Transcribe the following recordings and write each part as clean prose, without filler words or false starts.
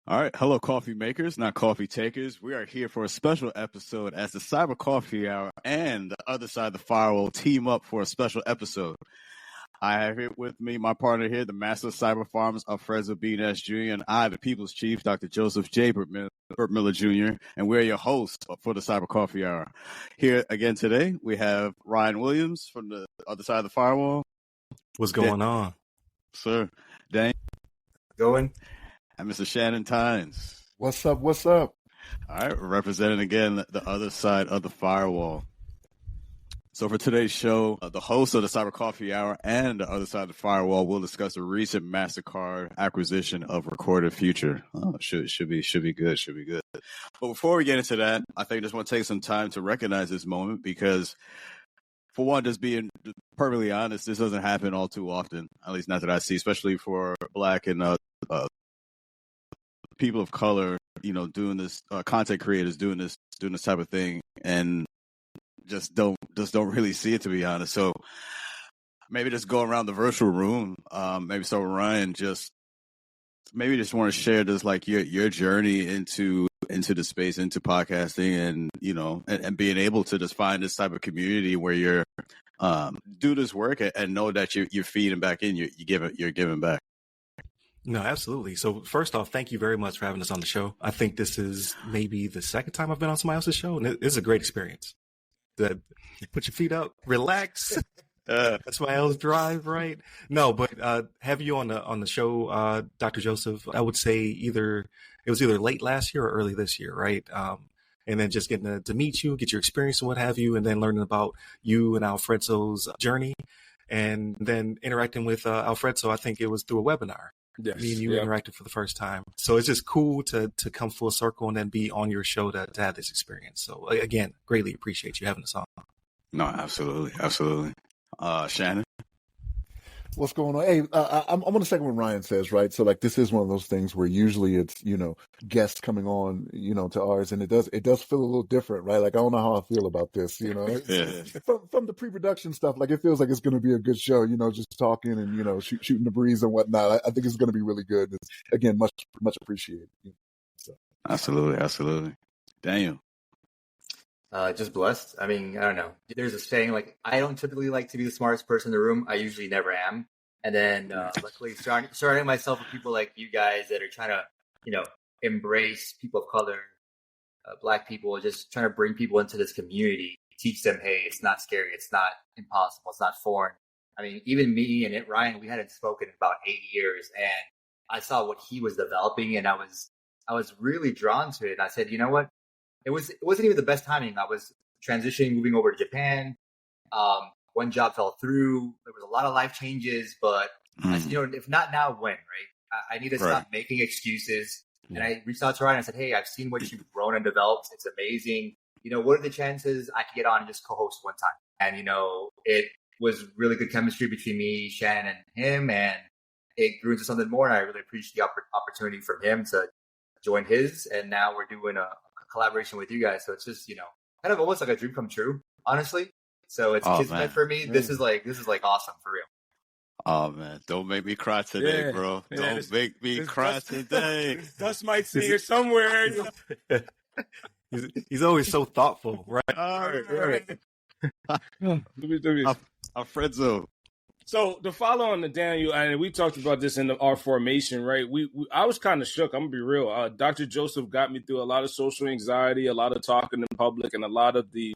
All right. Hello, coffee makers, not coffee takers. We are here for a special episode as the Cyber Coffee Hour and the other side of the firewall team up for a special episode. I have here with me my partner here, the Master of Cyber Farms, Alfredo B, Nash Jr., and I, the People's Chief, Dr. Joseph J. Burt Miller Jr., and we're your hosts for the Cyber Coffee Hour. Here again today, we have Ryan Williams from the other side of the firewall. What's going on? Sir, Daniel. Going. And Mr. Shannon Tynes. What's up? What's up? All right, we're representing again the other side of the firewall. So for today's show, the host of the Cyber Coffee Hour and the other side of the firewall will discuss the recent Mastercard acquisition of Recorded Future. Oh, should be good. But before we get into that, I think I just want to take some time to recognize this moment because, for one, just being perfectly honest, this doesn't happen all too often. At least not that I see, especially for Black and people of color, doing this, content creators doing this type of thing, and just don't really see it, to be honest. So maybe just go around the virtual room. Maybe start with Ryan. Just want to share just like your journey into the space, into podcasting, and being able to just find this type of community where you're do this work and know that you're feeding back in, you're giving back. No, absolutely. So first off, thank you very much for having us on the show. I think this is maybe the second time I've been on somebody else's show, and it's a great experience. Put your feet up, relax. That's my else drive, right? No, but have you on the show, Dr. Joseph? I would say it was either late last year or early this year, right? And then just getting to meet you, get your experience and what have you, and then learning about you and Alfredo's journey, and then interacting with Alfredo. I think it was through a webinar. Yes, me and you interacted for the first time. So it's just cool to come full circle and then be on your show to have this experience. So again, greatly appreciate you having us on. No, absolutely. Shannon? What's going on? Hey, I'm going to second what Ryan says, right? So like, this is one of those things where usually it's, guests coming on, to ours, and it does feel a little different, right? Like, I don't know how I feel about this, from the pre-production stuff, like it feels like it's going to be a good show, just talking and, shooting the breeze and whatnot. I think it's going to be really good. It's, again, much, much appreciated. So. Absolutely. Daniel? Just blessed. I mean, I don't know. There's a saying, like, I don't typically like to be the smartest person in the room. I usually never am. And then luckily surrounding myself with people like you guys that are trying to, embrace people of color, Black people, just trying to bring people into this community, teach them, hey, it's not scary. It's not impossible. It's not foreign. I mean, even me and Ryan, we hadn't spoken in about 8 years, and I saw what he was developing, and I was really drawn to it. And I said, you know what? It wasn't even the best timing. I was transitioning, moving over to Japan. One job fell through. There was a lot of life changes, but I said, if not now, when, right? I need to stop making excuses. And I reached out to Ryan and I said, hey, I've seen what you've grown and developed. It's amazing. What are the chances I could get on and just co-host one time? And, it was really good chemistry between me, Shannon, and him. And it grew into something more. And I really appreciate the opportunity from him to join his. And now we're doing a collaboration with you guys. So it's just, kind of almost like a dream come true, honestly. So it's kismet for me. This is like awesome for real. Oh man, don't make me cry today, bro. Don't make me cry today. Dust might sit here somewhere. He's always so thoughtful, right? Right. Alfredo. So to follow on to Daniel, and we talked about this in our formation, right? I was kind of shook. I'm gonna be real. Dr. Joseph got me through a lot of social anxiety, a lot of talking in public, and a lot of the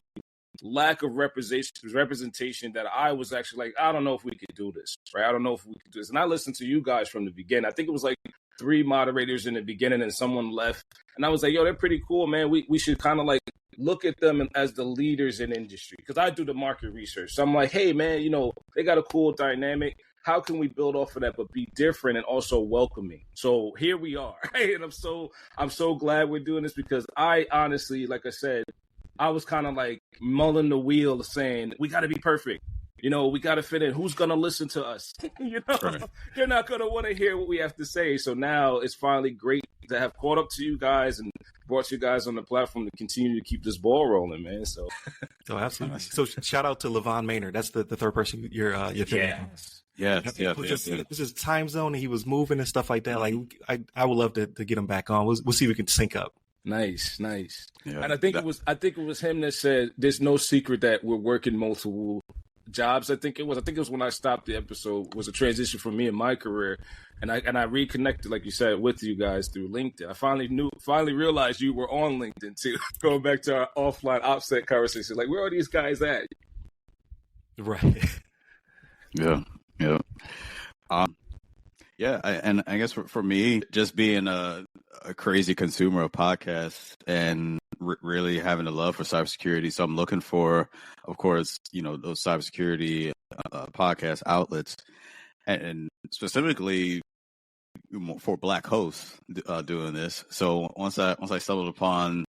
lack of representation that I was actually like, I don't know if we could do this, right? I don't know if we could do this. And I listened to you guys from the beginning. I think it was like 3 moderators in the beginning and someone left. And I was like, yo, they're pretty cool, man. We should kind of like look at them as the leaders in industry, because I do the market research. So I'm like, hey, man, they got a cool dynamic. How can we build off of that, but be different and also welcoming? So here we are. Right? And I'm so glad we're doing this, because I honestly, like I said, I was kind of like mulling the wheel saying, we got to be perfect. We got to fit in. Who's going to listen to us? Right. They're not going to want to hear what we have to say. So now it's finally great to have caught up to you guys and brought you guys on the platform to continue to keep this ball rolling, man. So, absolutely. So shout out to Levon Maynard. That's the third person you're thinking. Yes, yes, Just, yes. this is time zone, and he was moving and stuff like that. Like, I would love to get him back on. We'll see if we can sync up. Nice. Yeah, And I think it was him that said, "There's no secret that we're working multiple jobs." I think it was when I stopped the episode. Was a transition for me in my career, and I reconnected, like you said, with you guys through LinkedIn. I finally realized you were on LinkedIn too. Going back to our offline offset conversation, like, where are these guys at? Right. Yeah. And I guess for me, just being a crazy consumer of podcasts and really having a love for cybersecurity. So I'm looking for, of course, those cybersecurity podcast outlets, and specifically for Black hosts doing this. So once I stumbled upon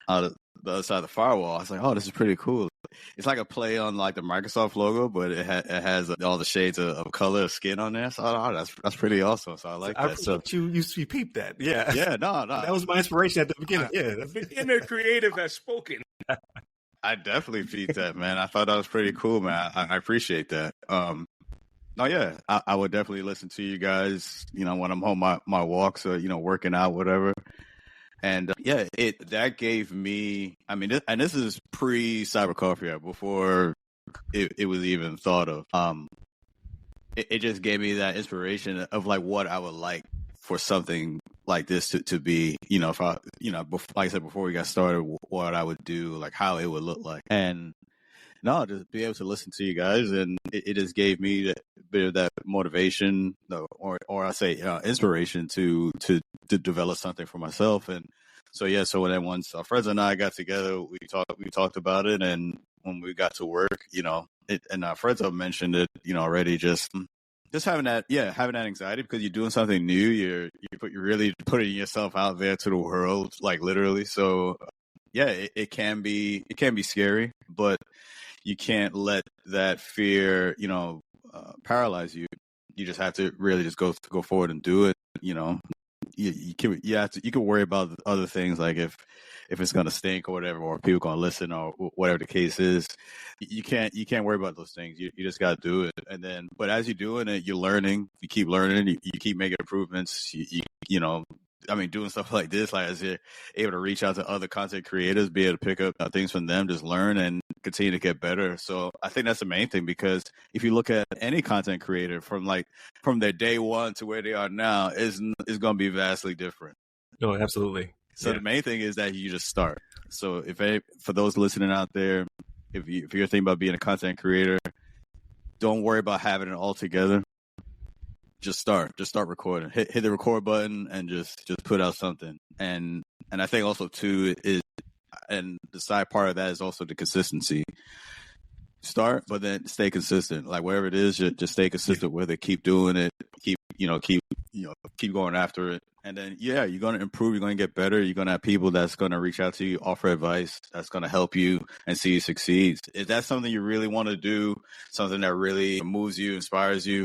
the other side of the firewall, I was like, oh, this is pretty cool. It's like a play on like the Microsoft logo, but it has all the shades of color of skin on there. So that's pretty awesome. So I like that. So you peeped that, yeah. Yeah, no. That was my inspiration at the beginning. The inner creative has spoken. I definitely peeped that, man. I thought that was pretty cool, man. I appreciate that. No, yeah, I would definitely listen to you guys. When I'm home, my walks, or working out, whatever. And that gave me, I mean, and this is pre Cyber Coffee Hour, before it was even thought of. It just gave me that inspiration of like what I would like for something like this to be, if I, like I said before we got started, what I would do, like how it would look like. And no, just be able to listen to you guys, and it just gave me a bit of that motivation, or I say inspiration to develop something for myself. And so then once Alfredo and I got together, we talked about it, and when we got to work, and Alfredo mentioned it, already, just having that anxiety because you're doing something new, you're really putting yourself out there to the world, like literally. So it can be scary, but you can't let that fear, paralyze you. You just have to really just go forward and do it. You can worry about other things, like if it's gonna stink or whatever, or people gonna listen, or whatever the case is. You can't worry about those things. You just gotta do it. And then, but as you're doing it, you're learning. You keep learning. You keep making improvements. Doing stuff like this, like as you're able to reach out to other content creators, be able to pick up things from them, just learn and continue to get better. So I think that's the main thing, because if you look at any content creator from their day one to where they are now, is going to be vastly different. No, absolutely. So the main thing is that you just start. So for those listening out there, if you're thinking about being a content creator, don't worry about having it all together. Just start recording. Hit the record button and just put out something. And I think also too is, and the side part of that is also the consistency. Start, but then stay consistent. Like whatever it is, just stay consistent with it. Keep doing it. Keep going after it. And then you're going to improve. You're going to get better. You're going to have people that's going to reach out to you, offer advice that's going to help you and see you succeed. If that's something you really want to do, something that really moves you, inspires you,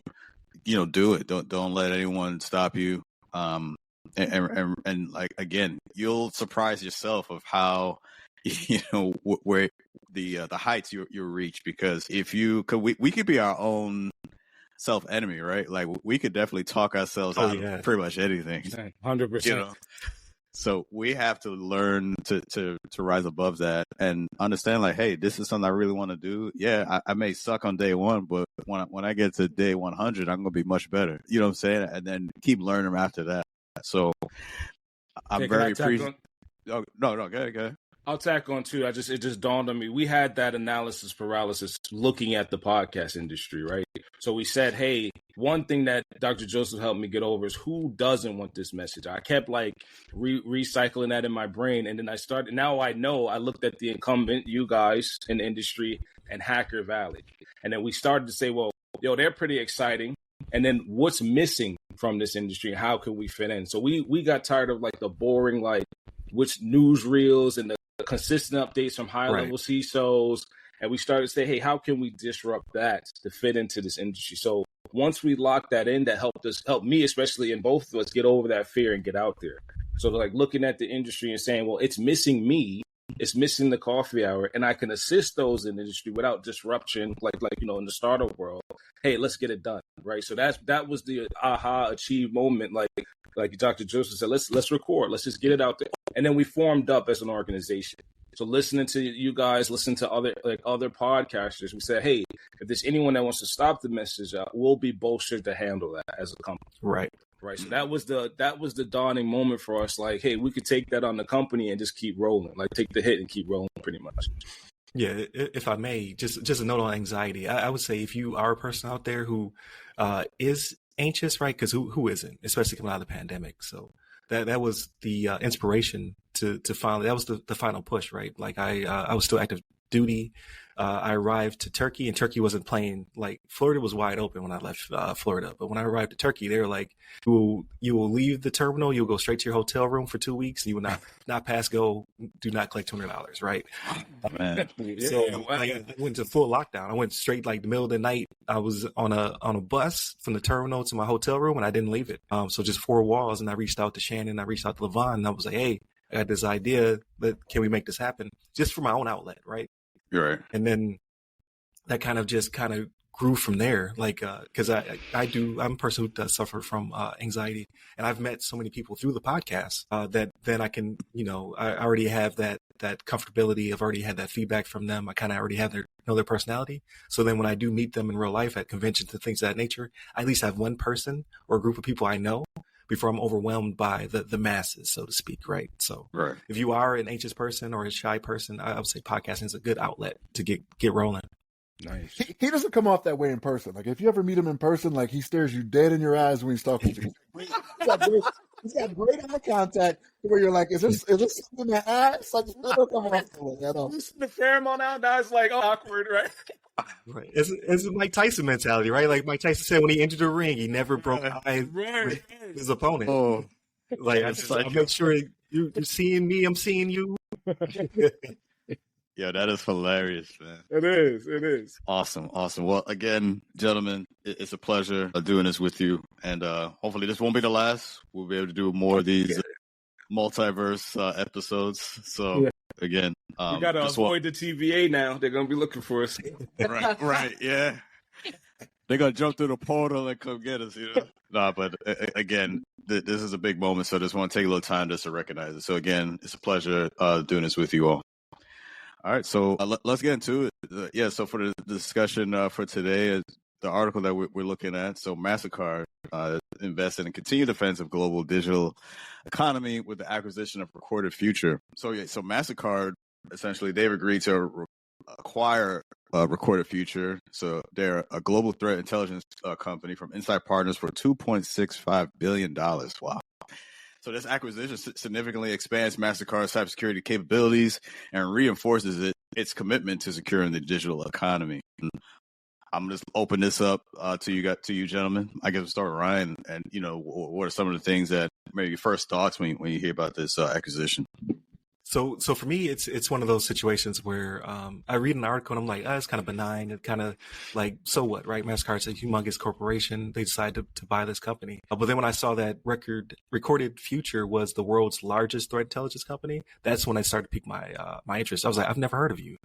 do it. Don't let anyone stop you. And like, again, you'll surprise yourself of how, where the heights you reach, because we could be our own self enemy, right? Like we could definitely talk ourselves out of pretty much anything. 100%. So we have to learn to rise above that and understand, like, hey, this is something I really want to do. Yeah, I may suck on day one, but when I get to day 100, I'm going to be much better. You know what I'm saying? And then keep learning after that. So I'm very appreciative. Oh, no, go ahead. I'll tack on too. It just dawned on me. We had that analysis paralysis looking at the podcast industry, right? So we said, hey, one thing that Dr. Joseph helped me get over is who doesn't want this message. I kept like recycling that in my brain. And then now I know, I looked at the incumbent, you guys in the industry, and Hacker Valley. And then we started to say, well, they're pretty exciting. And then what's missing from this industry? How can we fit in? So we got tired of like the boring, like which newsreels and the consistent updates from high-level CISOs, and we started to say, hey, how can we disrupt that to fit into this industry? So once we locked that in, that helped me, especially, and both of us, get over that fear and get out there. So like looking at the industry and saying, well, it's missing me, it's missing the coffee hour, and I can assist those in the industry without disruption, like in the startup world. Hey, let's get it done, right? So that was the aha achieved moment, like Dr. Joseph said, let's record, let's just get it out there, and then we formed up as an organization. So listening to you guys, listen to other podcasters, we said, hey, if there's anyone that wants to stop the message out, we'll be bolstered to handle that as a company. Right. So that was the dawning moment for us. Like, hey, we could take that on the company and just keep rolling. Like, take the hit and keep rolling, pretty much. Yeah, if I may, just a note on anxiety. I would say if you are a person out there who is anxious, right? Because who isn't, especially coming out of the pandemic. So that was the inspiration to finally, that was the final push, right? Like I was still active duty. I arrived to Turkey, and Turkey wasn't playing. Like, Florida was wide open when I left Florida, but when I arrived to Turkey, they were like, you will leave the terminal, you'll go straight to your hotel room for 2 weeks, and you will not pass go, do not collect $200, right? Man. So I went to full lockdown. I went straight, like, the middle of the night. I was on a bus from the terminal to my hotel room, and I didn't leave it. So just 4 walls, and I reached out to Shannon, I reached out to Levon, and I was like, hey, I got this idea, but can we make this happen? Just for my own outlet, right? You're right. And then that kind of grew from there. Like, cause I'm a person who does suffer from anxiety, and I've met so many people through the podcast that then I can, I already have that comfortability. I've already had that feedback from them. I kind of already have know their personality. So then when I do meet them in real life at conventions and things of that nature, I at least have one person or a group of people I know before I'm overwhelmed by the masses, so to speak, right? So right. If you are an anxious person or a shy person, I would say podcasting is a good outlet to get rolling. Nice. He doesn't come off that way in person. Like, if you ever meet him in person, like, he stares you dead in your eyes when he's talking to you. He's got great eye contact where you're like, is this something that ass? Like, don't come off that way at all. The pheromone out now is like awkward, right? Right. It's Mike Tyson mentality, right? Like Mike Tyson said when he entered the ring, he never broke eyes with his opponent. Oh, like, I make sure you're seeing me, I'm seeing you. Yeah, that is hilarious, man. It is. Awesome. Well, again, gentlemen, it's a pleasure doing this with you. And hopefully this won't be the last. We'll be able to do more of these multiverse episodes. So, again, we got to avoid the TVA now. They're going to be looking for us. Right, yeah. They're going to jump through the portal and come get us, but again, this is a big moment, so I just want to take a little time just to recognize it. So, again, it's a pleasure doing this with you all. All right, so let's get into it. So for the discussion for today, the article that we're looking at, so Mastercard invested in continued defense of global digital economy with the acquisition of Recorded Future. So Mastercard, essentially, they've agreed to acquire Recorded Future. So they're a global threat intelligence company from Inside Partners for $2.65 billion. Wow. So this acquisition significantly expands Mastercard's cybersecurity capabilities and reinforces its commitment to securing the digital economy. I'm going to open this up to you gentlemen. I guess we'll start with Ryan. And, what are some of the things that maybe your first thoughts when you hear about this acquisition? So for me, it's one of those situations where I read an article and I'm like, it's kind of benign. It's kind of like, so what, right? Mastercard's a humongous corporation. They decided to buy this company. But then when I saw that Recorded Future was the world's largest threat intelligence company, that's when I started to pique my interest. I was like, I've never heard of you.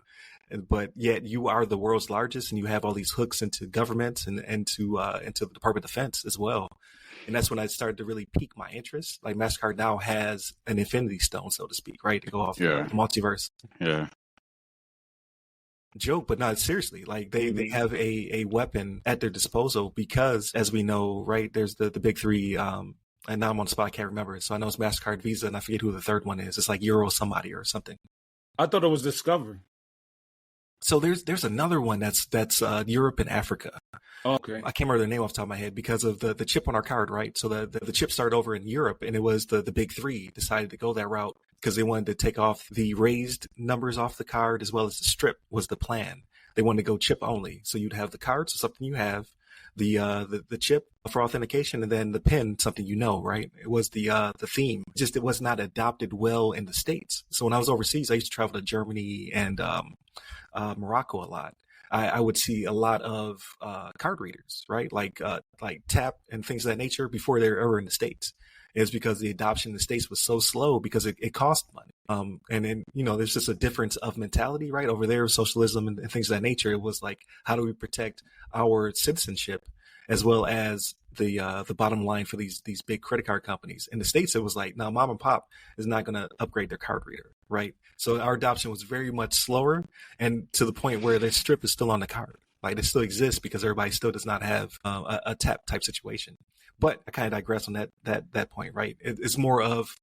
But yet you are the world's largest, and you have all these hooks into government and into the Department of Defense as well. And that's when I started to really pique my interest. Like, Mastercard now has an infinity stone, so to speak, right? To go off the multiverse. Yeah. Joke, but not seriously. Like, they have a weapon at their disposal because, as we know, right, there's the big three, and now I'm on the spot, I can't remember it. So I know it's Mastercard, Visa, and I forget who the third one is. It's like Euro somebody or something. I thought it was Discover. So there's another one that's Europe and Africa. Okay. I can't remember their name off the top of my head because of the chip on our card, right? So the chip started over in Europe, and it was the big three decided to go that route because they wanted to take off the raised numbers off the card as well as the strip was the plan. They wanted to go chip only. So you'd have the card, so something you have, the chip for authentication, and then the PIN, something right? It was the theme. Just it was not adopted well in the States. So when I was overseas, I used to travel to Germany and Morocco a lot. I would see a lot of card readers, right? Like tap and things of that nature before they were ever in the States. It's because the adoption in the States was so slow because it cost money. And then, there's just a difference of mentality, right? Over there, socialism and things of that nature. It was like, how do we protect our citizenship as well as the bottom line for these big credit card companies? In the States, it was like, now mom and pop is not going to upgrade their card reader, right? So our adoption was very much slower, and to the point where the strip is still on the card. Like, it still exists because everybody still does not have a tap type situation. But I kind of digress on that point, right? It's more of,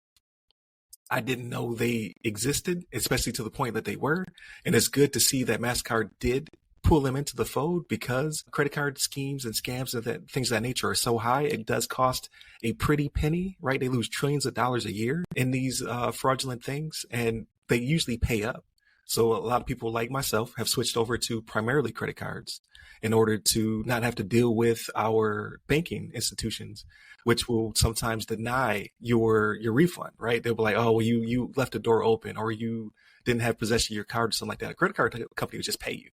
I didn't know they existed, especially to the point that they were. And it's good to see that Mastercard did pull them into the fold, because credit card schemes and scams and things of that nature are so high. It does cost a pretty penny, right? They lose trillions of dollars a year in these fraudulent things, and they usually pay up. So a lot of people like myself have switched over to primarily credit cards in order to not have to deal with our banking institutions, which will sometimes deny your refund, right? They'll be like, oh, well, you left the door open, or you didn't have possession of your card or something like that. A credit card company would just pay you.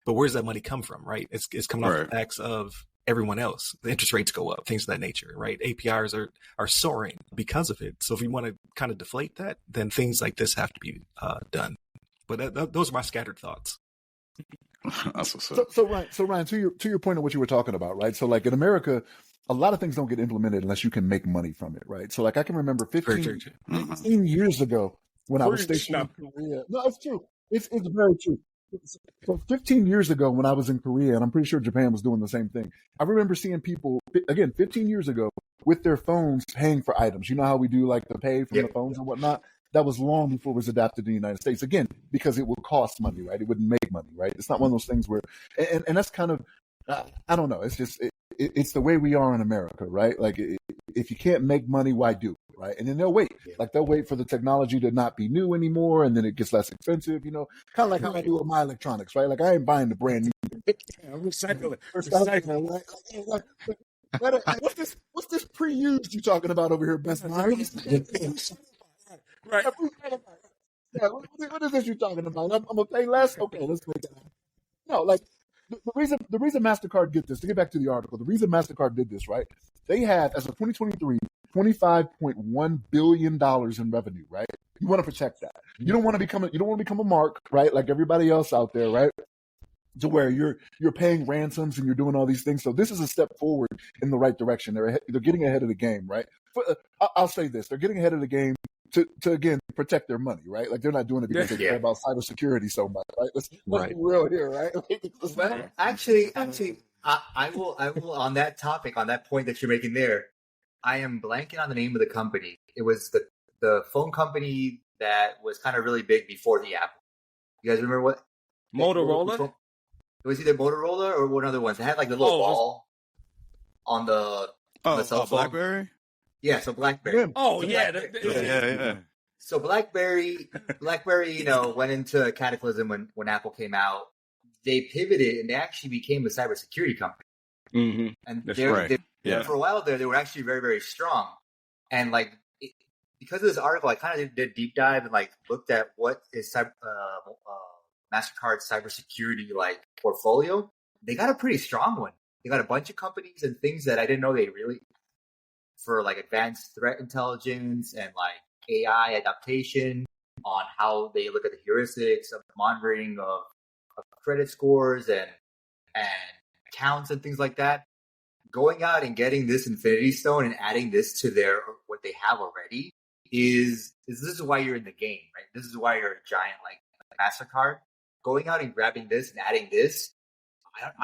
But where's that money come from, right? It's coming off the backs of everyone else. The interest rates go up, things of that nature, right? APRs are soaring because of it. So if you want to kind of deflate that, then things like this have to be done. But those are my scattered thoughts. So Ryan, to your point on what you were talking about, right? So like in America, a lot of things don't get implemented unless you can make money from it, right? So like I can remember 15 years ago when I was stationed in Korea. No, it's true. It's very true. So 15 years ago when I was in Korea, and I'm pretty sure Japan was doing the same thing, I remember seeing people, again, 15 years ago, with their phones paying for items. You know how we do like the pay from the phones and whatnot? That was long before it was adapted to the United States. Again, because it would cost money, right? It wouldn't make money, right? It's not one of those things where, and that's kind of, I don't know. It's just, it's the way we are in America, right? Like if you can't make money, why do it, right? And then they'll wait. Like they'll wait for the technology to not be new anymore, and then it gets less expensive, kind of like how I do with my electronics, right? Like I ain't buying the brand new. I'm recycling. What's this pre-used you talking about over here, Best Buy? Right. Yeah, what is this you talking about? I'm gonna pay less. Okay, let's make that. No, like the reason Mastercard did this. To get back to the article, the reason Mastercard did this, right? They had, as of 2023, $25.1 billion in revenue, right? You want to protect that. You don't want to become a mark, right? Like everybody else out there, right? To where you're paying ransoms and you're doing all these things. So this is a step forward in the right direction. They're getting ahead of the game, right? I'll say this: they're getting ahead of the game to again protect their money, right? Like they're not doing it because they care about cybersecurity so much, right? Let's be real here, right? Actually, I will on that topic, on that point that you're making there, I am blanking on the name of the company. It was the phone company that was kind of really big before the Apple. You guys remember what? Motorola? It was either Motorola or one other ones. They had like the little ball on the cell phone. BlackBerry? Yeah, so BlackBerry. Oh, yeah. Yeah. So BlackBerry, went into a cataclysm when Apple came out. They pivoted and they actually became a cybersecurity company. Mm-hmm. And That's right. for a while there, they were actually very, very strong. And because of this article, I kind of did a deep dive and looked at what is Mastercard's cybersecurity portfolio. They got a pretty strong one. They got a bunch of companies and things that I didn't know they really, for advanced threat intelligence and AI adaptation on how they look at the heuristics of monitoring of credit scores and accounts and things like that. Going out and getting this Infinity Stone and adding this to what they have already is this is why you're in the game, right? This is why you're a giant like Mastercard. Going out and grabbing this and adding this,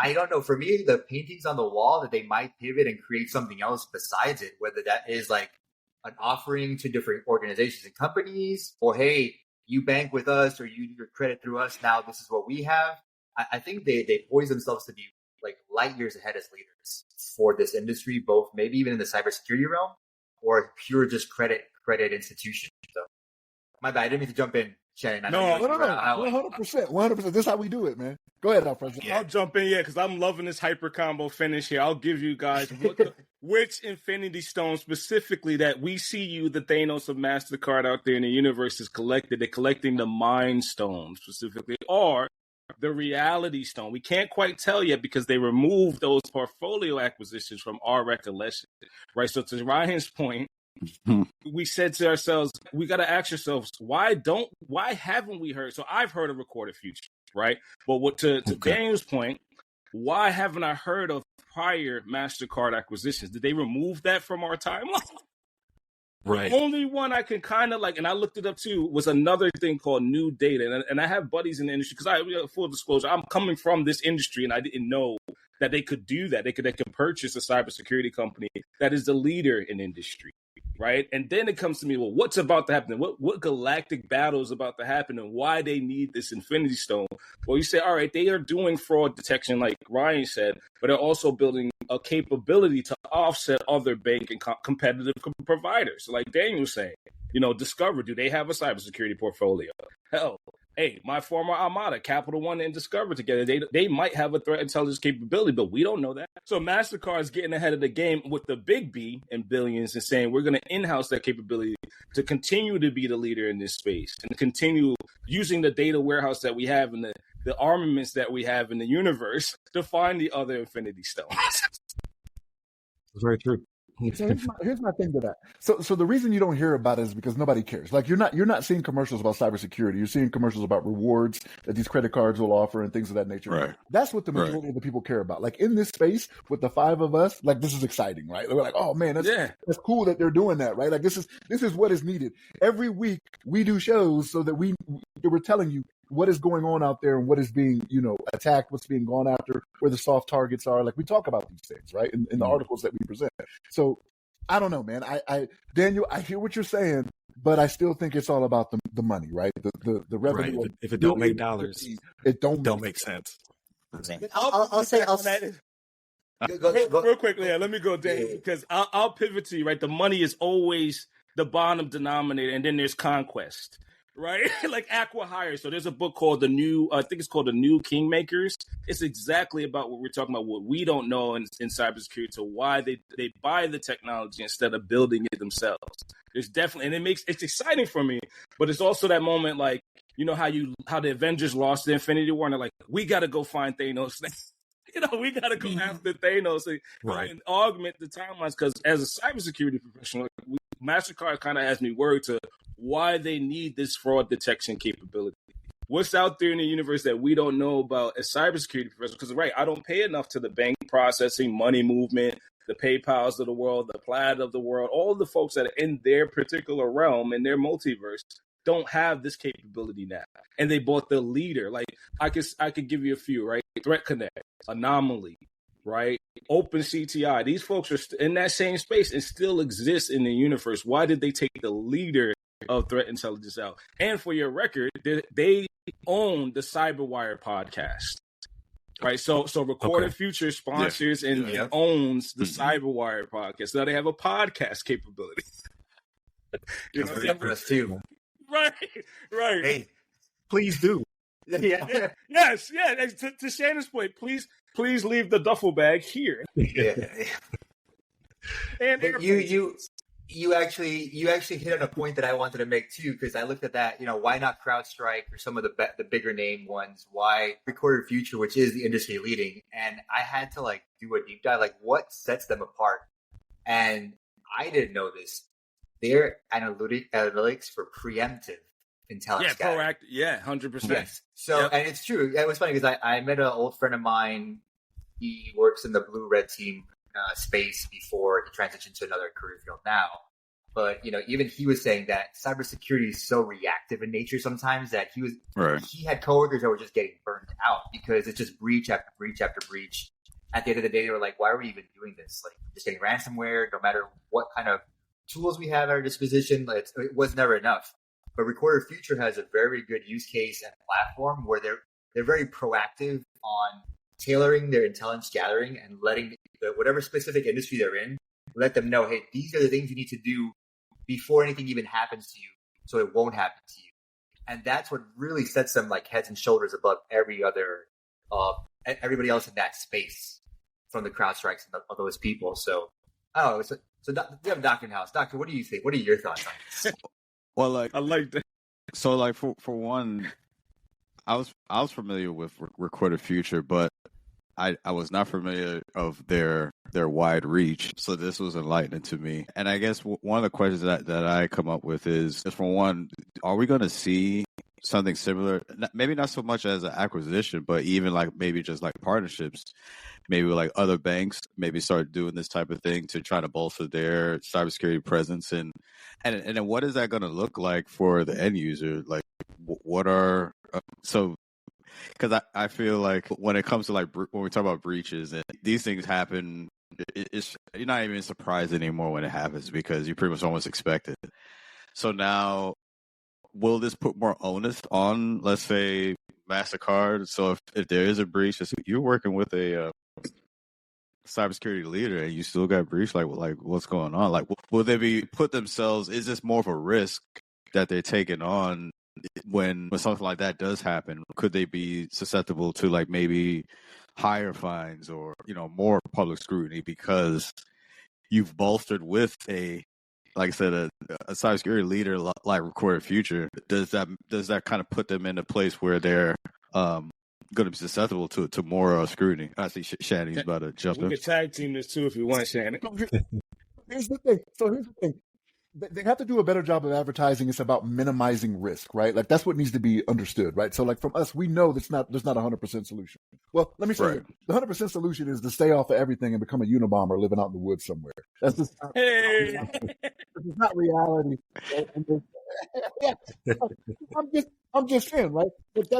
I don't know. For me, the paintings on the wall that they might pivot and create something else besides it, whether that is an offering to different organizations and companies, or hey, you bank with us or you do your credit through us. Now this is what we have. I think they poise themselves to be light years ahead as leaders for this industry, both maybe even in the cybersecurity realm or pure just credit institution. So my bad. I didn't mean to jump in, Shannon. No, 100%. This is how we do it, man. Go ahead, Alfredo. I'll jump in, because I'm loving this hyper combo finish here. I'll give you guys which Infinity Stone specifically that we see you, the Thanos of MasterCard out there in the universe, is collected. They're collecting the Mind Stone specifically, or the Reality Stone. We can't quite tell yet because they removed those portfolio acquisitions from our recollection, right? So to Ryan's point, we said to ourselves, we got to ask ourselves, why haven't we heard? So I've heard of Recorded Future, right? But to Daniel's point, why haven't I heard of prior MasterCard acquisitions? Did they remove that from our timeline? Right. The only one I can kind of and I looked it up too, was another thing called New Data. And I have buddies in the industry, because full disclosure, I'm coming from this industry and I didn't know that they could do that. They could purchase a cybersecurity company that is the leader in industry. Right. And then it comes to me, well, what's about to happen? What galactic battle is about to happen and why they need this Infinity Stone? Well, you say, all right, they are doing fraud detection, like Ryan said, but they're also building a capability to offset other bank and competitive providers. So like Daniel was saying, Discover, do they have a cybersecurity portfolio? Hell, hey, my former Armada, Capital One and Discover together, they might have a threat intelligence capability, but we don't know that. So Mastercard is getting ahead of the game with the big B in billions and saying we're going to in-house that capability to continue to be the leader in this space and continue using the data warehouse that we have and the armaments that we have in the universe to find the other Infinity Stones. Very true. So here's my thing to that. So the reason you don't hear about it is because nobody cares. Like you're not seeing commercials about cybersecurity. You're seeing commercials about rewards that these credit cards will offer and things of that nature. Right. That's what the majority of the people care about. Like in this space with the five of us, like this is exciting, right? We're like, oh man, that's cool that they're doing that, right? Like this is what is needed. Every week we do shows so that we're telling you what is going on out there and what is being, attacked, what's being gone after, where the soft targets are. Like we talk about these things, right? In the articles that we present. So I don't know, man. Daniel, I hear what you're saying, but I still think it's all about the money, right? The revenue. Right. If it don't make dollars, it don't make sense. I'll say real quickly. Let me go, Daniel, because I'll pivot to you, right? The money is always the bottom denominator, and then there's conquest. Right? Like acqui-hire. So there's a book called The New Kingmakers. It's exactly about what we're talking about, what we don't know in cybersecurity, to why they buy the technology instead of building it themselves. There's definitely, and it's exciting for me, but it's also that moment like, how the Avengers lost the Infinity War and they're like, we got to go find Thanos. We got to go after Thanos and augment the timelines, because as a cybersecurity professional, Mastercard kind of has me worried to why they need this fraud detection capability. What's out there in the universe that we don't know about as cybersecurity professionals? Because, I don't pay enough to the bank processing, money movement, the PayPals of the world, the Plaid of the world, all the folks that are in their particular realm, in their multiverse, don't have this capability now. And they bought the leader. Like, I could give you a few, right? Threat Connect, Anomaly, right? Open CTI. These folks are in that same space and still exist in the universe. Why did they take the leader of threat intelligence out? And for your record, they own the Cyberwire podcast, right? So Recorded Future sponsors and owns the Cyberwire podcast. So now they have a podcast capability. For us too. Right. Hey, please do. Yeah. Yes. To Shannon's point, please leave the duffel bag here. Yeah. And you actually hit on a point that I wanted to make too, because I looked at that. Why not CrowdStrike or some of the bigger name ones? Why Recorded Future, which is the industry leading? And I had to do a deep dive, what sets them apart. And I didn't know this. They're analytics for preemptive intelligence. Yeah, proactive. 100%. Yes. So, and it's true. It was funny because I met an old friend of mine. He works in the blue-red team space before he transitioned to another career field now. But, even he was saying that cybersecurity is so reactive in nature sometimes that he had coworkers that were just getting burned out because it's just breach after breach after breach. At the end of the day, they were like, why are we even doing this? Just getting ransomware, no matter what kind of tools we have at our disposition, it was never enough. But Recorded Future has a very good use case and platform where they're very proactive on tailoring their intelligence gathering and letting whatever specific industry they're in, let them know, hey, these are the things you need to do before anything even happens to you, so it won't happen to you. And that's what really sets them heads and shoulders above everybody else in that space, from the CrowdStrikes and of those people. So, so we have a doctor in the house. Doctor, what do you think? What are your thoughts on this? Well, I like that. So, for one, I was familiar with Recorded Future, but I was not familiar of their wide reach, so this was enlightening to me. And I guess one of the questions that I come up with is, just for one, are we going to see something similar? Maybe not so much as an acquisition, but even like maybe just like partnerships, maybe with like other banks, maybe start doing this type of thing to try to bolster their cybersecurity presence, and then what is that going to look like for the end user? Like, what are so? Because I feel like when it comes to like when we talk about breaches and these things happen, you're not even surprised anymore when it happens because you pretty much almost expect it. So now, will this put more onus on, let's say, Mastercard? So if there is a breach, you're working with a cybersecurity leader and you still got breached, like what's going on? Like, will they be put themselves? Is this more of a risk that they're taking on when something like that does happen? Could they be susceptible to like maybe higher fines or more public scrutiny because you've bolstered with like I said, a cybersecurity leader like Recorded Future? Does that kind of put them in a place where they're going to be susceptible to more scrutiny? I see Shannon's about to jump in. We could tag team this too if you want, Shannon. Here's the thing. They have to do a better job of advertising. It's about minimizing risk, right? Like that's what needs to be understood, right? So like from us, we know there's not a 100% solution. Well, let me say it. The 100% solution is to stay off of everything and become a Unabomber living out in the woods somewhere. That's just it's not reality. I'm just saying, right? But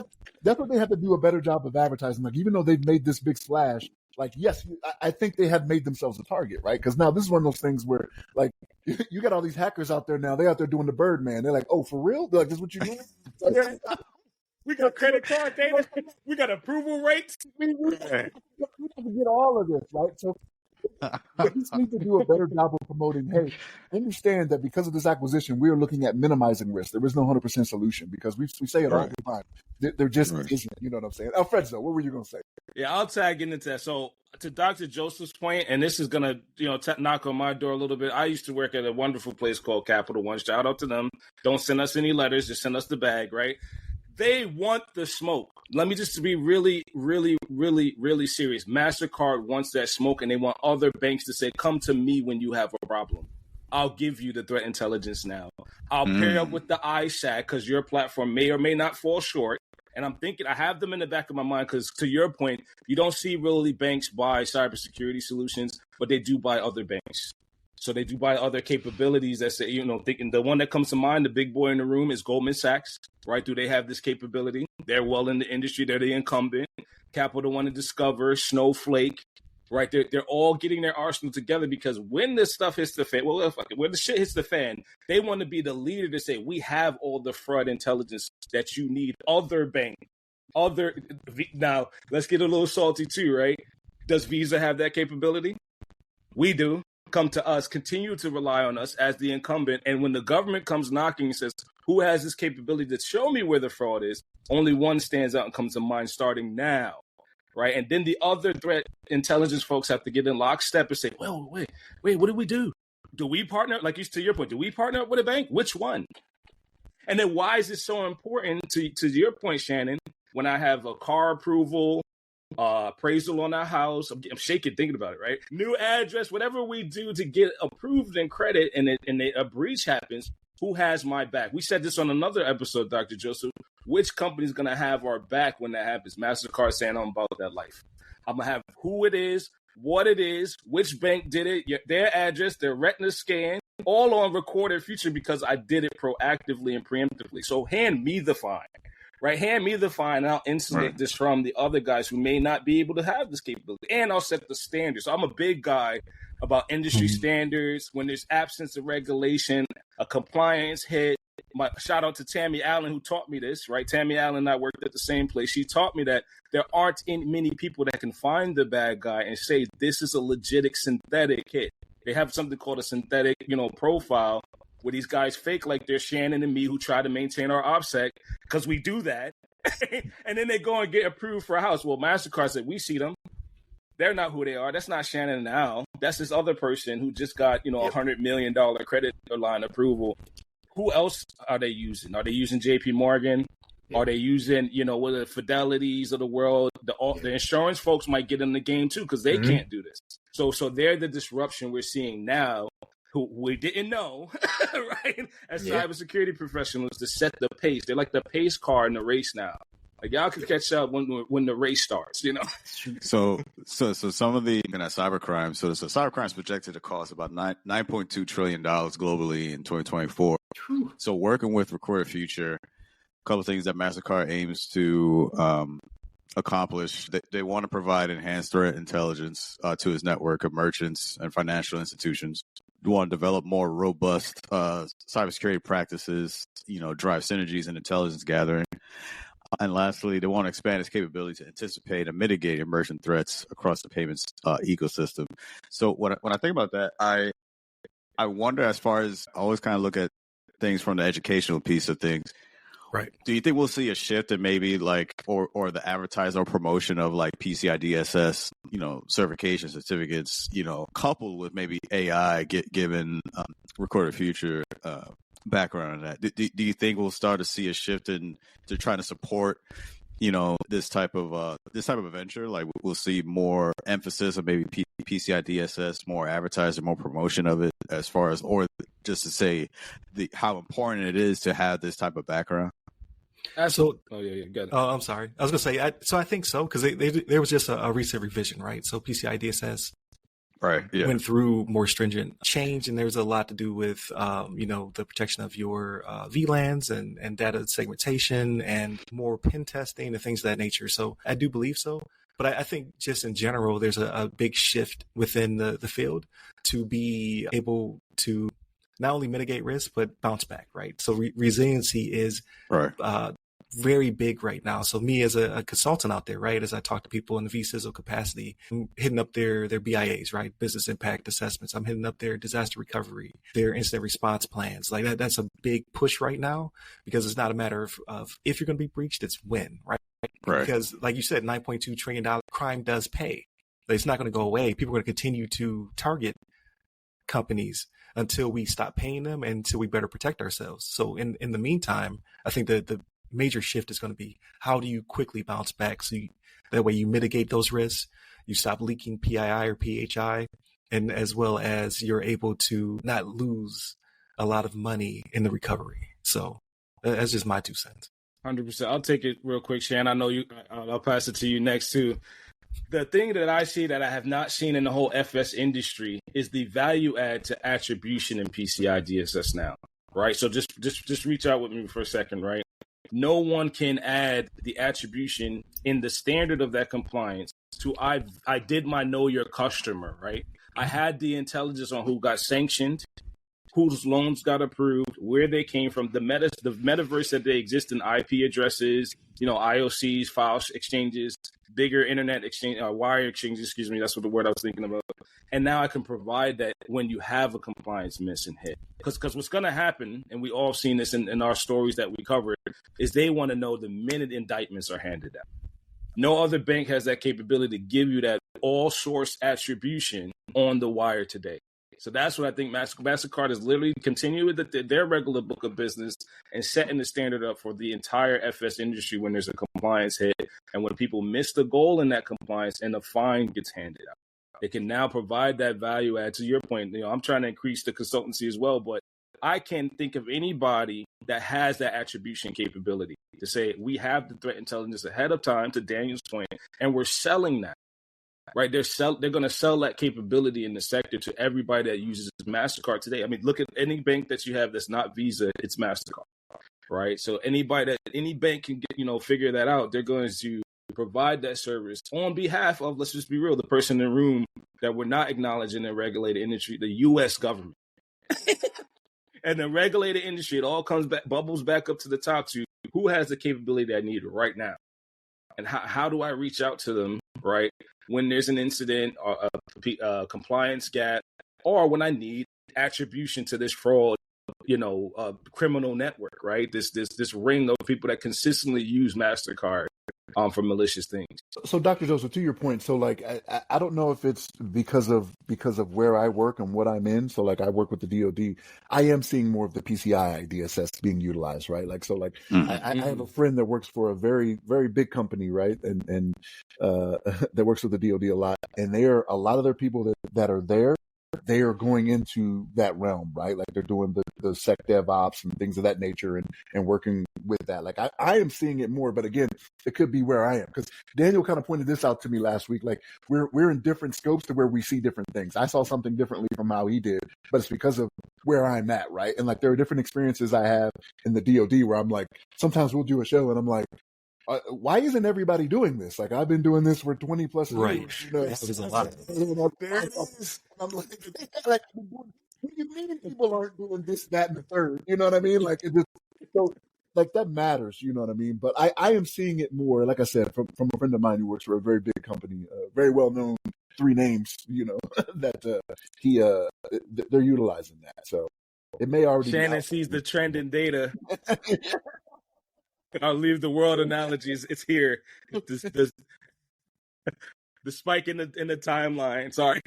that's what they have to do a better job of advertising. Like even though they've made this big splash, like yes, I think they have made themselves a target, right? Because now this is one of those things where like you got all these hackers out there now. They're out there doing the Birdman. They're like, oh, for real? They're like, this is what you're doing? We got credit card data. We got approval rates. We have to get all of this, right? So we just need to do a better job of promoting, hey, understand that because of this acquisition, we are looking at minimizing risk. There is no 100% solution because we say it all the time. There just isn't. You know what I'm saying? Alfredo, what were you going to say? Yeah, I'll tag into that. So to Dr. Joseph's point, and this is going to knock on my door a little bit. I used to work at a wonderful place called Capital One. Shout out to them. Don't send us any letters. Just send us the bag, right? They want the smoke. Let me just be really, really, really, really serious. Mastercard wants that smoke, and they want other banks to say, come to me when you have a problem. I'll give you the threat intelligence now. I'll pair up with the ISAC because your platform may or may not fall short. And I'm thinking, I have them in the back of my mind because to your point, you don't see really banks buy cybersecurity solutions, but they do buy other banks. So they do buy other capabilities that say, thinking the one that comes to mind, the big boy in the room is Goldman Sachs, right? Do they have this capability? They're well in the industry. They're the incumbent. Capital One and Discover, Snowflake, right? They're all getting their arsenal together because when this stuff hits the fan, when the shit hits the fan, they want to be the leader to say, we have all the fraud intelligence that you need. Now, let's get a little salty too, right? Does Visa have that capability? We do. Come to us, continue to rely on us as the incumbent. And when the government comes knocking and says, who has this capability to show me where the fraud is? Only one stands out and comes to mind starting now, right? And then the other threat intelligence folks have to get in lockstep and say, well, wait, what do we do? Do we partner? Like to your point, do we partner up with a bank? Which one? And then why is it so important to your point, Shannon, when I have a car approval, appraisal on our house, I'm shaking thinking about it, right? New address, whatever we do to get approved and credit and a breach happens, who has my back? We said this on another episode, Dr. Joseph. Which company is going to have our back when that happens? MasterCard saying I'm about that life. I'm going to have who it is, what it is, which bank did it, their address, their retina scan, all on Recorded Future because I did it proactively and preemptively. So hand me the fine. Right, hand me the fine, and I'll insulate this from the other guys who may not be able to have this capability. And I'll set the standards. So I'm a big guy about industry standards. When there's absence of regulation, a compliance hit. Shout out to Tammy Allen who taught me this, right? Tammy Allen and I worked at the same place. She taught me that there aren't many people that can find the bad guy and say this is a legit synthetic hit. They have something called a synthetic, profile, where these guys fake like they're Shannon and me who try to maintain our OPSEC because we do that. And then they go and get approved for a house. Well, MasterCard said, we see them. They're not who they are. That's not Shannon and Al. That's this other person who just got, $100 million credit line approval. Who else are they using? Are they using JP Morgan? Are they using, with the Fidelities of the world? The insurance folks might get in the game too because they can't do this. So they're the disruption we're seeing now, who we didn't know, right? As cybersecurity professionals, to set the pace. They're like the pace car in the race now. Like y'all can catch up when the race starts, So some of the cybercrime. So cybercrime is projected to cost about $9.2 trillion globally in 2024. So working with Recorded Future, a couple of things that Mastercard aims to accomplish. They want to provide enhanced threat intelligence to its network of merchants and financial institutions. We want to develop more robust cybersecurity practices, drive synergies and intelligence gathering. And lastly, they want to expand its capability to anticipate and mitigate emerging threats across the payments ecosystem. So when I think about that, I wonder, as far as I always kind of look at things from the educational piece of things. Right. Do you think we'll see a shift in maybe or the advertising or promotion of like PCI DSS, certification certificates, coupled with maybe AI given Recorded Future background on that? Do you think we'll start to see a shift in to trying to support, this type of venture? Like we'll see more emphasis on maybe PCI DSS, more advertising, more promotion of it, as far as, or just to say how important it is to have this type of background. So, good. I'm sorry. I was going to say, I think so, because there was just a recent revision, right? So PCI DSS went through more stringent change, and there's a lot to do with, the protection of your VLANs and data segmentation and more pen testing and things of that nature. So I do believe so. But I think just in general, there's a big shift within the field to be able to not only mitigate risk, but bounce back, right? So resiliency is very big right now. So me as a consultant out there, right, as I talk to people in the vCISO capacity, I'm hitting up their BIAs, right, business impact assessments. I'm hitting up their disaster recovery, their incident response plans. Like that's a big push right now, because it's not a matter of if you're going to be breached, it's when, right? Because like you said, $9.2 trillion crime does pay. It's not going to go away. People are going to continue to target companies until we stop paying them and until we better protect ourselves. So in the meantime, I think that the major shift is going to be, how do you quickly bounce back so that way you mitigate those risks, you stop leaking PII or PHI, and as well as you're able to not lose a lot of money in the recovery. So that's just my 2 cents. 100%. I'll take it real quick, Shan. I know you. I'll pass it to you next too. The thing that I see that I have not seen in the whole FS industry is the value add to attribution in PCI DSS now, right? So just reach out with me for a second, right? No one can add the attribution in the standard of that compliance to I did my know your customer, right? I had the intelligence on who got sanctioned, whose loans got approved, where they came from, the metaverse that they exist in, IP addresses, IOCs, file exchanges, bigger internet exchange, wire exchanges, excuse me, that's what the word I was thinking about. And now I can provide that when you have a compliance miss and hit. Because what's going to happen, and we all seen this in our stories that we covered, is they want to know the minute indictments are handed out. No other bank has that capability to give you that all source attribution on the wire today. So that's what I think Mastercard is literally continuing with their regular book of business and setting the standard up for the entire FS industry when there's a compliance hit and when people miss the goal in that compliance and the fine gets handed out. They can now provide that value add. To your point, I'm trying to increase the consultancy as well, but I can't think of anybody that has that attribution capability to say we have the threat intelligence ahead of time, to Daniel's point, and we're selling that. Right, they're going to sell that capability in the sector to everybody that uses Mastercard today. I mean, look at any bank that you have that's not Visa, it's Mastercard, right? So any bank can get, figure that out. They're going to provide that service on behalf of, let's just be real, the person in the room that we're not acknowledging in the regulated industry, the U.S. government. And the regulated industry, it all bubbles back up to the top to who has the capability that I need right now, and how do I reach out to them, right? When there's an incident or a compliance gap, or when I need attribution to this fraud, criminal network, right? This ring of people that consistently use Mastercard for malicious things. So, Dr. Joseph, to your point, so like I don't know if it's because of where I work and what I'm in. So like I work with the DoD. I am seeing more of the PCI DSS being utilized, right? Like so, like I have a friend that works for a very very big company, right, and that works with the DoD a lot, and a lot of their people that are there. They are going into that realm, right? Like they're doing the sec dev ops and things of that nature and working with that. Like I am seeing it more, but again, it could be where I am because Daniel kind of pointed this out to me last week. Like we're in different scopes to where we see different things. I saw something differently from how he did, but it's because of where I'm at, right? And like there are different experiences I have in the DoD where I'm like, sometimes we'll do a show and I'm like, why isn't everybody doing this? Like I've been doing this for 20 plus years. You know, There's a lot. There it is. I'm like, what do you mean people aren't doing this, that, and the third? You know what I mean? Like it just so like that matters. You know what I mean? But I am seeing it more. Like I said, from a friend of mine who works for a very big company, very well known, 3 names. You know that they're utilizing that. So it may already. Shannon sees the trend in data. I'll leave the world analogies. It's here. The spike in the timeline. Sorry.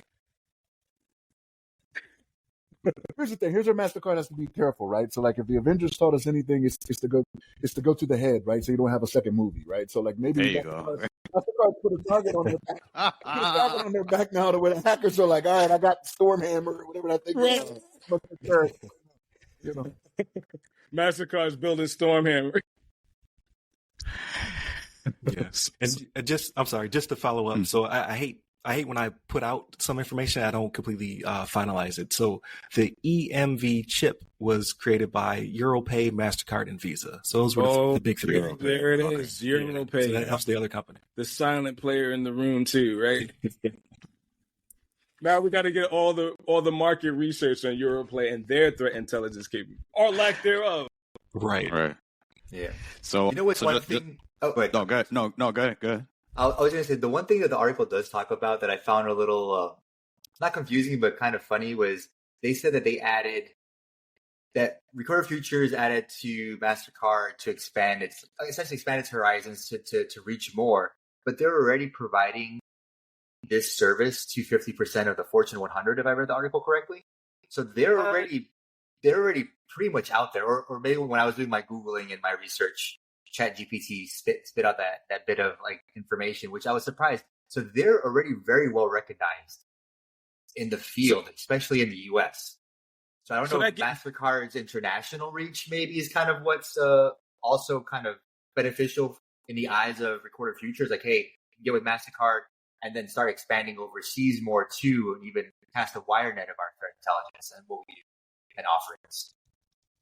Here's the thing. Here's where Mastercard has to be careful, right? So, like, if the Avengers taught us anything, it's to go to the head, right? So you don't have a second movie, right? So, like, maybe Mastercard put a target on their back. Put a target on their back now to where the hackers are like, all right, I got Stormhammer or whatever that thing is. You know, Mastercard's building Stormhammer. Yes, and just to follow up. So I hate when I put out some information, I don't completely finalize it. So the EMV chip was created by Europay, Mastercard, and Visa. So those were the big 3. There it is, Europay. So that helps the other company. The silent player in the room too, right? Now we got to get all the market research on Europay and their threat intelligence capability, or lack thereof. Right. Yeah. So you know what's one thing? Oh, wait. No, go ahead. No, go ahead. I was going to say the one thing that the article does talk about that I found a little not confusing but kind of funny was they said that they added that Recorder Futures added to Mastercard to essentially expand its horizons to reach more, but they're already providing this service to 50% of the Fortune 100, if I read the article correctly. So they're already pretty much out there. Or maybe when I was doing my Googling and my research, ChatGPT spit out that bit of like information, which I was surprised. So they're already very well recognized in the field, especially in the US. So I don't know if Mastercard's international reach maybe is kind of what's also kind of beneficial in the eyes of Recorder Futures. Like, hey, get with Mastercard and then start expanding overseas more too, and even cast a wire net of our threat intelligence and what we do and offerings.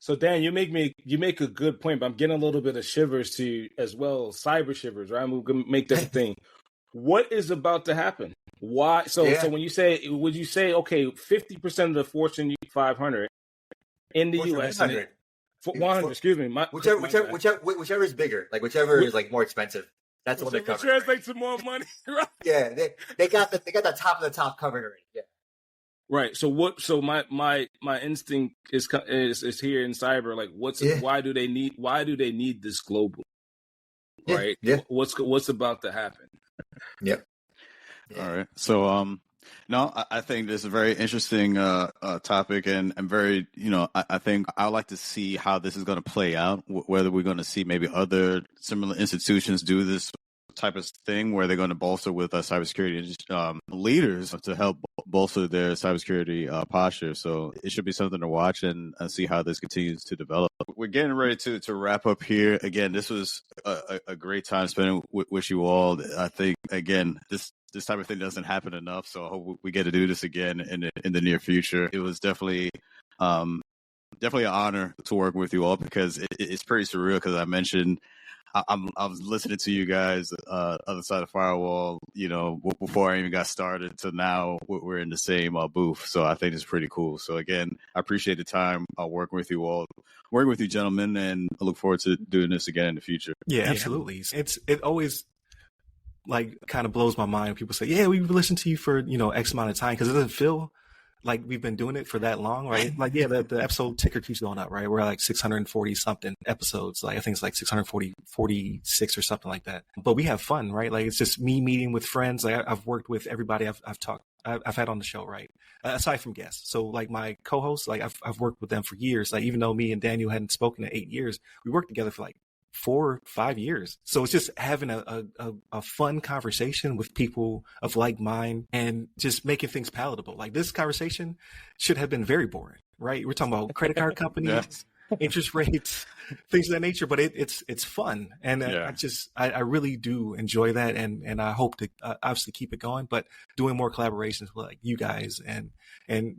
So Dan, you make a good point, but I'm getting a little bit of shivers to as well, cyber shivers, right? I'm gonna make that a thing. What is about to happen? Why? So when you say, would you say, okay, 50% of the Fortune 500 in the US, 100, excuse me, whichever is bigger, like whichever is like more expensive. That's what they cover. Translate some more money, right? Yeah, they got the top of the top covered already. Yeah. Right. So my instinct is here in cyber. Like, why do they need this global? Right. Yeah. What's about to happen? Yep. Yeah. All right. So no, I think this is a very interesting topic, and very, I think I would like to see how this is going to play out. Whether we're going to see maybe other similar institutions do this type of thing, where they're going to bolster with cybersecurity leaders to help bolster their cybersecurity posture. So it should be something to watch and see how this continues to develop. We're getting ready to wrap up here. Again, this was a great time spending with you all. I think, again, this type of thing doesn't happen enough, so I hope we get to do this again in the near future. It was definitely an honor to work with you all, because it's pretty surreal, because I mentioned I was listening to you guys other side of Firewall, before I even got started, to now we're in the same booth. So I think it's pretty cool. So again, I appreciate the time working with you all, working with you gentlemen, and I look forward to doing this again in the future. Yeah, absolutely. It always like kind of blows my mind when people say, yeah, we've listened to you for, X amount of time, because it doesn't feel like we've been doing it for that long, right? Like, yeah, the episode ticker keeps going up, right? We're like 640 something episodes. Like I think it's like 46 or something like that. But we have fun, right? Like it's just me meeting with friends. Like I've worked with everybody I've had on the show, right? Aside from guests. So like my co-hosts, like I've worked with them for years. Like even though me and Daniel hadn't spoken in 8 years, we worked together for like 4 or 5 years. So it's just having a fun conversation with people of like mind and just making things palatable. Like this conversation should have been very boring, right? We're talking about credit card companies, Yes. interest rates, things of that nature, but it's fun. And Yeah. I really do enjoy that. And I hope to obviously keep it going, but doing more collaborations with like you guys and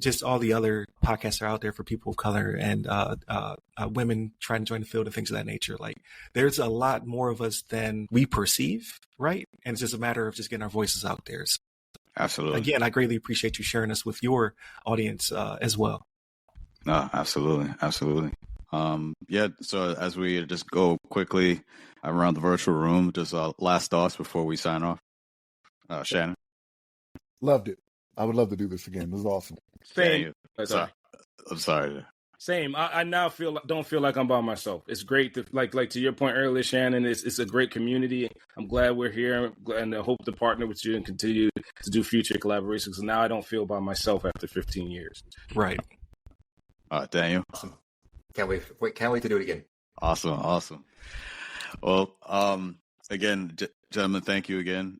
just all the other podcasts that are out there for people of color and women trying to join the field and things of that nature. Like there's a lot more of us than we perceive, right? And it's just a matter of just getting our voices out there. So, Absolutely. again, I greatly appreciate you sharing this with your audience as well. No, absolutely. Absolutely. Yeah. So as we just go quickly around the virtual room, just last thoughts before we sign off. Shannon. Loved it. I would love to do this again. This is awesome. Same. I'm sorry. Same. I now don't feel like I'm by myself. It's great to like to your point earlier, Shannon. It's a great community. I'm glad we're here, and I hope to partner with you and continue to do future collaborations. So now I don't feel by myself after 15 years. Right. Daniel. Awesome. Can't wait to do it again. Awesome. Well, again, gentlemen, thank you again.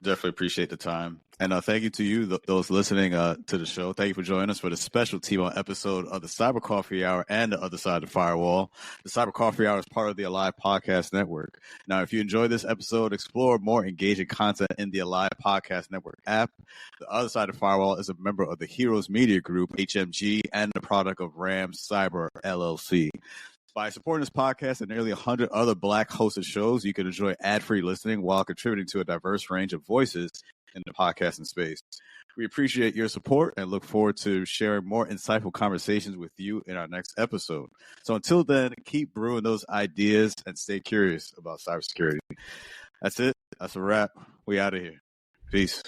Definitely appreciate the time. And thank you to you, those listening to the show. Thank you for joining us for the special T1 episode of the Cyber Coffee Hour and the Other Side of the Firewall. The Cyber Coffee Hour is part of the Alive Podcast Network. Now, if you enjoyed this episode, explore more engaging content in the Alive Podcast Network app. The Other Side of the Firewall is a member of the Heroes Media Group, HMG, and the product of Ram Cyber, LLC. By supporting this podcast and nearly 100 other Black hosted shows, you can enjoy ad-free listening while contributing to a diverse range of voices in the podcasting space. We appreciate your support and look forward to sharing more insightful conversations with you in our next episode. So until then, keep brewing those ideas and stay curious about cybersecurity. That's it. That's a wrap. We out of here. Peace.